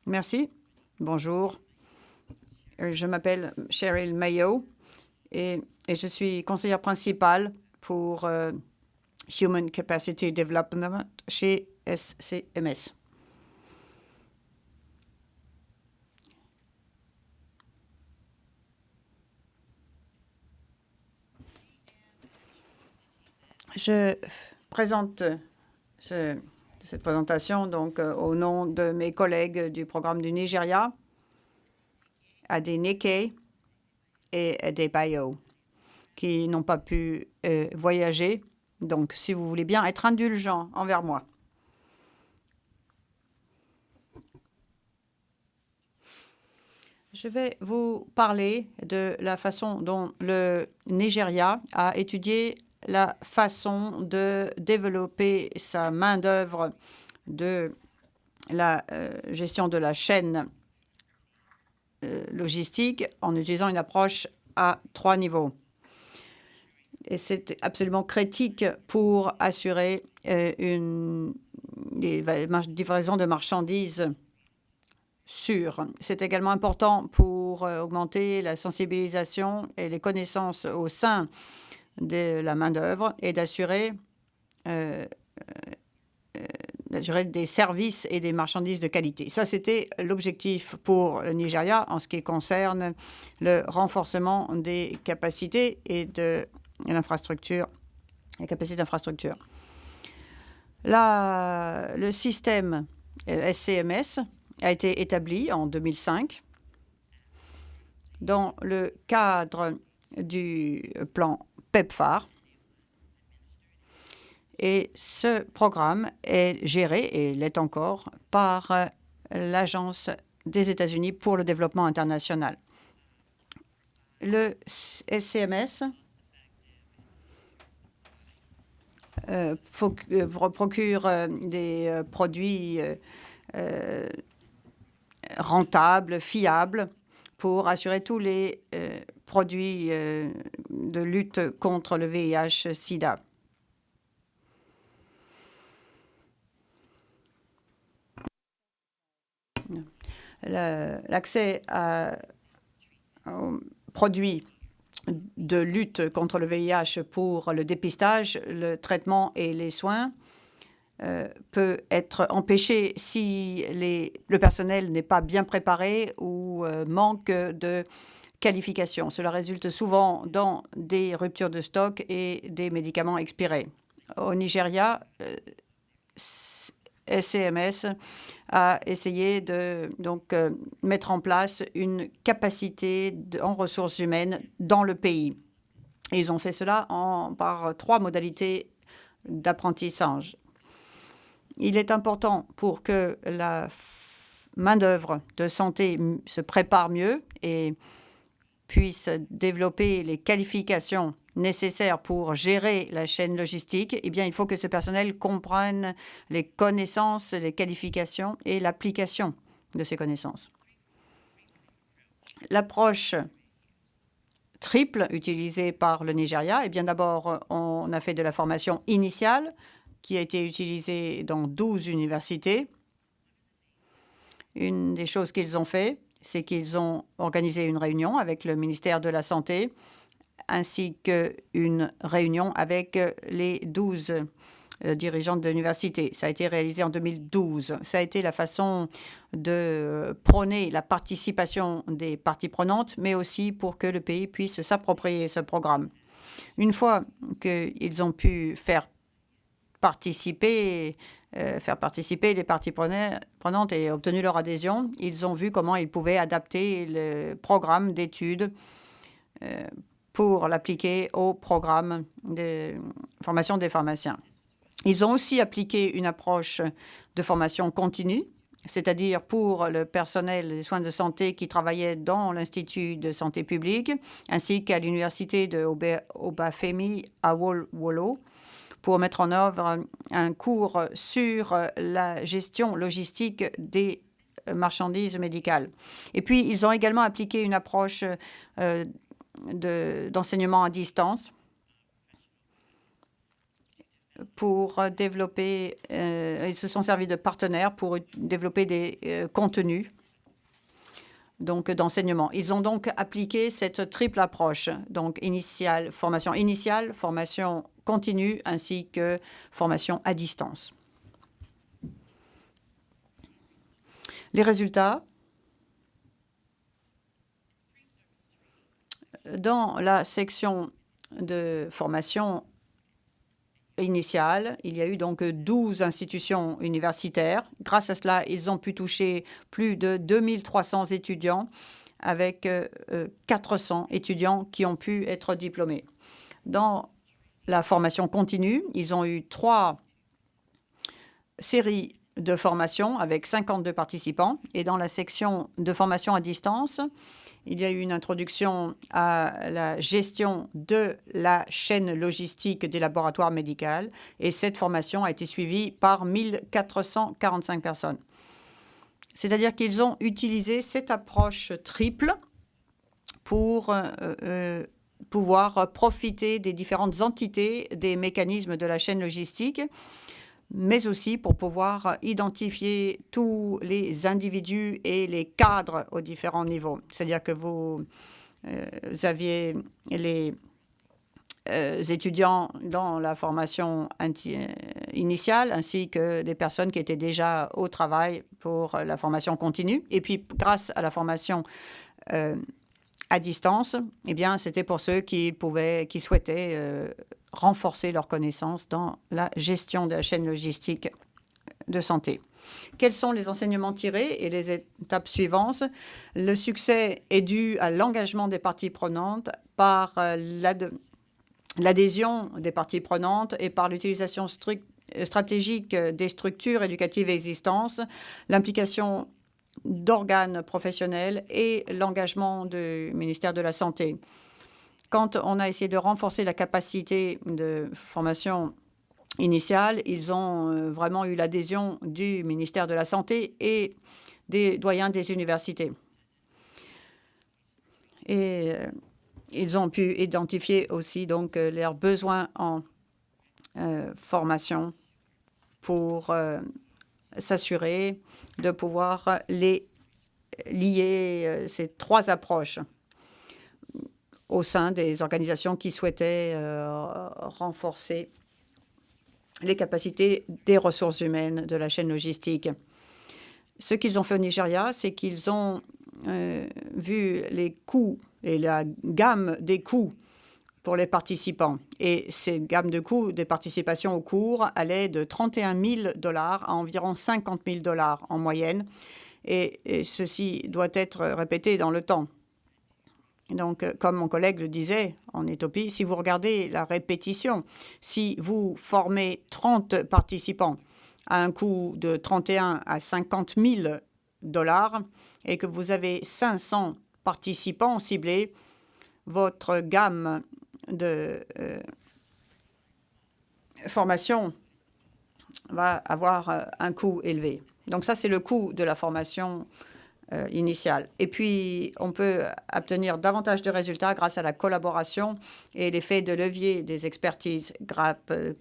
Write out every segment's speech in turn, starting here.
Merci. Bonjour. Je m'appelle Cheryl Mayo et je suis conseillère principale pour Human Capacity Development chez SCMS. Je présente cette présentation donc au nom de mes collègues du programme du Nigeria, Adenike et Adebayo, qui n'ont pas pu voyager. Donc, si vous voulez bien être indulgent envers moi. Je vais vous parler de la façon dont le Nigeria a étudié la façon de développer sa main-d'œuvre de la gestion de la chaîne logistique en utilisant une approche à 3 niveaux. Et c'est absolument critique pour assurer une livraison de marchandises sûre. C'est également important pour augmenter la sensibilisation et les connaissances au sein de la main-d'œuvre et d'assurer des services et des marchandises de qualité. Ça, c'était l'objectif pour le Nigeria en ce qui concerne le renforcement des capacités et de l'infrastructure, les capacités d'infrastructure. Le système SCMS a été établi en 2005 dans le cadre du plan PEPFAR. Et ce programme est géré, et l'est encore, par l'Agence des États-Unis pour le développement international. Le SCMS procure des produits rentables, fiables, pour assurer tous les produits de lutte contre le VIH-Sida. L'accès aux produits de lutte contre le VIH pour le dépistage, le traitement et les soins peut être empêché si le personnel n'est pas bien préparé ou manque de qualification. Cela résulte souvent dans des ruptures de stock et des médicaments expirés. Au Nigeria, SCMS a essayé de mettre en place une capacité en ressources humaines dans le pays. Et ils ont fait cela par 3 modalités d'apprentissage. Il est important pour que la main-d'œuvre de santé se prépare mieux et puisse développer les qualifications nécessaires pour gérer la chaîne logistique. Eh bien, il faut que ce personnel comprenne les connaissances, les qualifications et l'application de ces connaissances. L'approche triple utilisée par le Nigeria, eh bien d'abord, on a fait de la formation initiale qui a été utilisée dans 12 universités. Une des choses qu'ils ont fait, c'est qu'ils ont organisé une réunion avec le ministère de la Santé ainsi qu'une réunion avec les 12 dirigeantes de l'université. Ça a été réalisé en 2012. Ça a été la façon de prôner la participation des parties prenantes, mais aussi pour que le pays puisse s'approprier ce programme. Une fois qu'ils ont pu faire participer les parties prenantes et obtenu leur adhésion, ils ont vu comment ils pouvaient adapter le programme d'études pour l'appliquer au programme de formation des pharmaciens. Ils ont aussi appliqué une approche de formation continue, c'est-à-dire pour le personnel des soins de santé qui travaillait dans l'Institut de santé publique, ainsi qu'à l'université de Obafemi à Wollo, pour mettre en œuvre un cours sur la gestion logistique des marchandises médicales. Et puis, ils ont également appliqué une approche d'enseignement à distance pour développer, ils se sont servis de partenaires pour développer des contenus donc d'enseignement. Ils ont donc appliqué cette triple approche, donc initiale, formation continue, ainsi que formation à distance. Les résultats, dans la section de formation initiale, il y a eu donc 12 institutions universitaires. Grâce à cela, ils ont pu toucher plus de 2300 étudiants avec 400 étudiants qui ont pu être diplômés. Dans la formation continue, ils ont eu 3 séries de formation avec 52 participants. Et dans la section de formation à distance, il y a eu une introduction à la gestion de la chaîne logistique des laboratoires médicaux et cette formation a été suivie par 1445 personnes. C'est-à-dire qu'ils ont utilisé cette approche triple pour pouvoir profiter des différentes entités des mécanismes de la chaîne logistique, mais aussi pour pouvoir identifier tous les individus et les cadres aux différents niveaux. C'est-à-dire que vous aviez les étudiants dans la formation initiale, ainsi que des personnes qui étaient déjà au travail pour la formation continue. Et puis, grâce à la formation à distance, eh bien, c'était pour ceux qui souhaitaient renforcer leurs connaissances dans la gestion de la chaîne logistique de santé. Quels sont les enseignements tirés et les étapes suivantes? Le succès est dû à l'engagement des parties prenantes par l'adhésion des parties prenantes et par l'utilisation stratégique des structures éducatives existantes, l'implication d'organes professionnels et l'engagement du ministère de la Santé. Quand on a essayé de renforcer la capacité de formation initiale, ils ont vraiment eu l'adhésion du ministère de la Santé et des doyens des universités. Et ils ont pu identifier aussi donc leurs besoins en formation pour s'assurer de pouvoir les lier, ces 3 approches au sein des organisations qui souhaitaient renforcer les capacités des ressources humaines de la chaîne logistique. Ce qu'ils ont fait au Nigeria, c'est qu'ils ont vu les coûts et la gamme des coûts pour les participants. Et ces gammes de coûts des participations au cours allaient de 31 000 $ à environ 50 000 $ en moyenne. Et ceci doit être répété dans le temps. Donc, comme mon collègue le disait en Éthiopie, si vous regardez la répétition, si vous formez 30 participants à un coût de 31 à 50 000 $ et que vous avez 500 participants ciblés, votre gamme de formation va avoir un coût élevé. Donc ça, c'est le coût de la formation initiale. Et puis, on peut obtenir davantage de résultats grâce à la collaboration et l'effet de levier des expertises,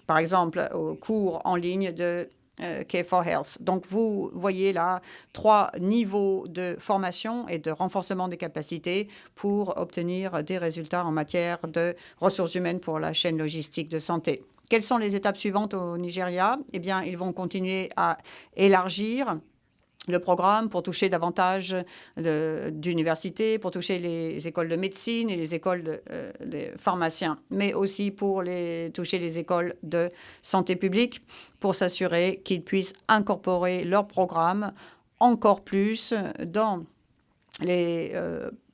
par exemple, au cours en ligne de K4Health. Donc, vous voyez là 3 niveaux de formation et de renforcement des capacités pour obtenir des résultats en matière de ressources humaines pour la chaîne logistique de santé. Quelles sont les étapes suivantes au Nigeria? Eh bien, ils vont continuer à élargir le programme pour toucher davantage d'universités, pour toucher les écoles de médecine et les écoles de pharmaciens, mais aussi pour toucher les écoles de santé publique, pour s'assurer qu'ils puissent incorporer leur programme encore plus dans les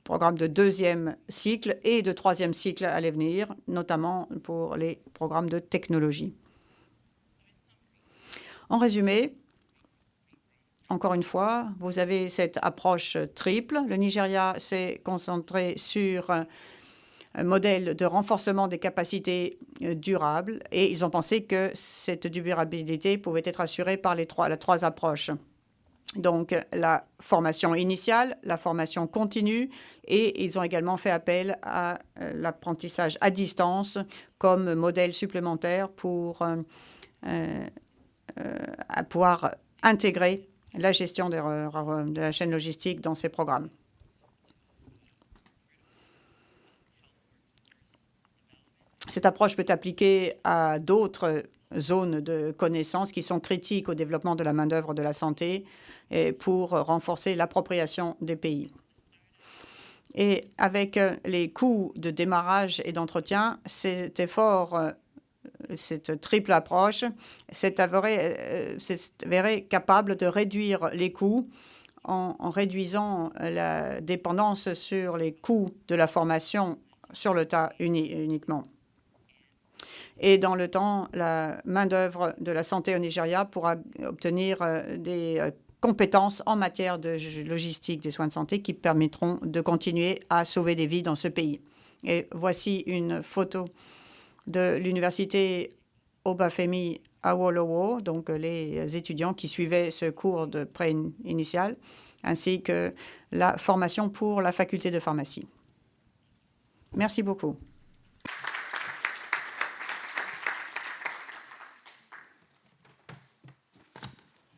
programmes de 2e cycle et de 3e cycle à l'avenir, notamment pour les programmes de technologie. En résumé, encore une fois, vous avez cette approche triple. Le Nigeria s'est concentré sur un modèle de renforcement des capacités durables et ils ont pensé que cette durabilité pouvait être assurée par la 3 approches. Donc, la formation initiale, la formation continue, et ils ont également fait appel à l'apprentissage à distance comme modèle supplémentaire pour pouvoir intégrer la gestion de la chaîne logistique dans ces programmes. Cette approche peut appliquer à d'autres zones de connaissances qui sont critiques au développement de la main-d'œuvre de la santé et pour renforcer l'appropriation des pays. Et avec les coûts de démarrage et d'entretien, cet effort, cette triple approche, s'est avéré capable de réduire les coûts en réduisant la dépendance sur les coûts de la formation sur le tas uniquement. Et dans le temps, la main-d'œuvre de la santé au Nigeria pourra obtenir des compétences en matière de logistique des soins de santé qui permettront de continuer à sauver des vies dans ce pays. Et voici une photo de l'université Obafemi Awolowo, donc les étudiants qui suivaient ce cours de pré-initial, ainsi que la formation pour la faculté de pharmacie. Merci beaucoup.